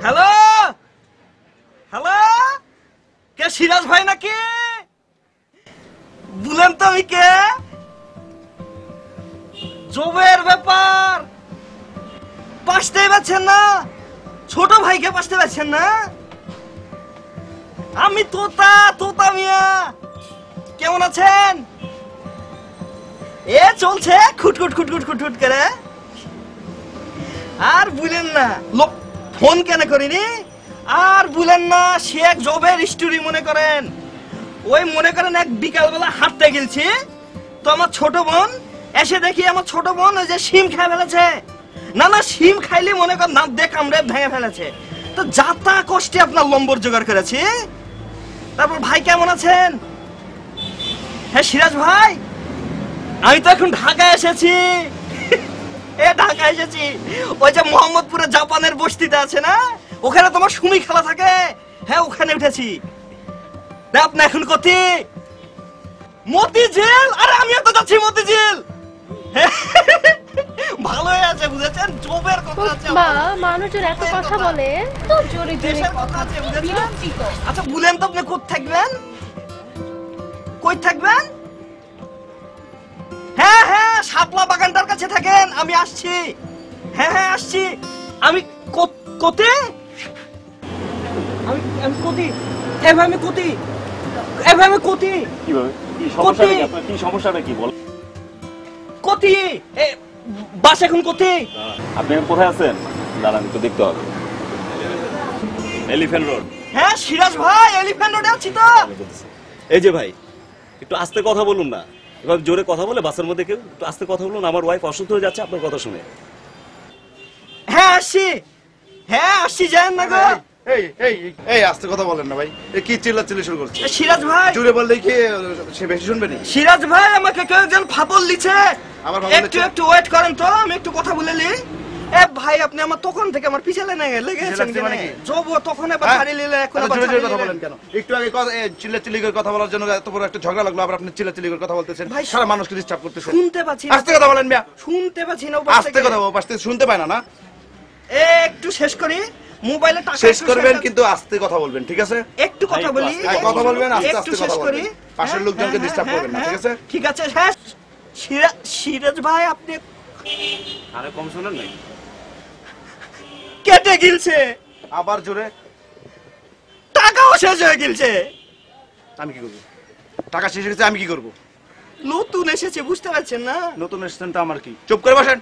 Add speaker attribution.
Speaker 1: Hello hello, কে সিরাজ ভাই নাকি? বলেন তো আমি কে? জবের ব্যাপার পাশতে পারছেন না, ছোট ভাইকে পাশতে পারছেন না। আমি তোতা তোতা মিয়া, কেমন আছেন? এ চলছে খুটখুট খুটখুট খুটখুট করে। আর বুঝলেন না লোক ফোন কেন করিনি, আর বুঝলেন না সে এক জবের স্টোরি মনে করেন। ওই মনে করেন এক বিকালবেলা হাঁটতে গেছি, তো আমার ছোট বোন এসে দেখি আমার ছোট বোন ওই যে শিম খেয়ে ফেলেছে। না না, শিম খাইলে মনে করেন দাঁত দিয়ে কামড়ে ভেঙে ফেলেছে। তো যাতা কষ্টে আপনার লম্বর জোগাড় করেছি। তারপর ভাই কেমন আছেন? হ্যাঁ সিরাজ ভাই, আমি তো এখন ঢাকায় এসেছি। এ ঢাকায় এসেছি, ওই যে মোহাম্মদপুরে জাপানের বস্তিতে আছে না, ওখানে তোমার সুমি খেলা থাকে। হ্যাঁ ওখানে উঠেছি। আপনি এখন কোথায়? মতিঝিল। আরে আমিও তো যাচ্ছি মতিঝিল। ভালো আছে বুঝেছেন, জবের কথা আছে।
Speaker 2: মানুষজন এত কথা বলে তো জোরে জোরে
Speaker 1: কথা আছে বুঝেছেন। আচ্ছা বলেন তো আপনি কোথায় থাকবেন? কই থাকবেন? হ্যাঁ হ্যাঁ, শাপলা বাগানটার কাছে থাকেন। আমি আসছি। হ্যাঁ হ্যাঁ আসছি। আমি কোথায়? আমি কোথায়? এভাবে আমি কোথায়? এভাবে আমি কোথায়?
Speaker 3: কিভাবে? কি সমস্যা কি আপনার? কি সমস্যাটা কি বল?
Speaker 1: কোথায়? বাস এখন কোথায়?
Speaker 3: আপনি কোথায় আছেন? দাঁড়ান একটু দেখতে হবে। Elephant road.
Speaker 1: হ্যাঁ সিরাজ ভাই, এলিফ্যান্ট রোডে আছি তো।
Speaker 3: এই যে ভাই, একটু আস্তে কথা বলুন না। এবার জোরে কথা বলে বাসের মধ্যে কেউ একটু আস্তে কথা বলুন। আমার ওয়াইফ অসুস্থ হয়ে যাচ্ছে আপনার কথা শুনে।
Speaker 1: হ্যাঁ আসছি। হ্যাঁ আসছি, যান না গো।
Speaker 4: এই এই এই আস্তে কথা বলেন না ভাই। এ কি চিল্লাচিল্লি শুরু করছে?
Speaker 1: সিরাজ ভাই
Speaker 4: জোরে বললে কি সে বেশি শুনবে না?
Speaker 1: সিরাজ ভাই আমাকে কেউ একজন ফাপল দিচ্ছে।
Speaker 4: আমার
Speaker 1: একটু ওয়েট করেন তো, আমি একটু কথা বলে নি। এ ভাই আপনি আমার তখন থেকে আমার পিছে লেগেছেন
Speaker 4: মানে কি?
Speaker 1: জব তখন এবার ছাড়ি নিলে এখন আবার
Speaker 4: জোরে কথা বলেন কেন? একটু আগে চিল্লাচিল্লি করে কথা বলার জন্য এত বড় একটা ঝগড়া লাগলো, আবার আপনি চিল্লাচিল্লি করে কথা বলতেছেন।
Speaker 1: ভাই
Speaker 4: সারা মানুষকে ডিস্টার্ব করতেছেন।
Speaker 1: শুনতে পাচ্ছি না।
Speaker 4: আস্তে কথা বলেন মিয়া।
Speaker 1: শুনতে পাচ্ছি না।
Speaker 4: আস্তে কথা বল, পাশে শুনতে পায় না না?
Speaker 1: একটু শেষ করি, মোবাইলে টাকা
Speaker 4: শেষ করবেন কিন্তু আস্তে কথা বলবেন, ঠিক আছে?
Speaker 1: একটু কথা বলি।
Speaker 4: কথা বলবেন আস্তে আস্তে কথা
Speaker 1: করি।
Speaker 4: বলবেন। পাশের লোকজনকে ডিস্টার্ব করবেন না, ঠিক আছে?
Speaker 1: ঠিক আছে। হ্যাঁ সিরাজ ভাই আপনি
Speaker 3: আরে কম শুনেন নাই?
Speaker 1: কেটে গিলছে,
Speaker 4: আবার জোরে।
Speaker 1: টাকাও শেষ হয়ে গিলছে।
Speaker 4: আমি কি করব? টাকা শেষ হয়ে গেছে, আমি কি করব?
Speaker 1: নতুন এসেছে বুঝতে পারছেন না?
Speaker 4: নতুন এসেছেন তো আমার কি? চুপ করে বসেন।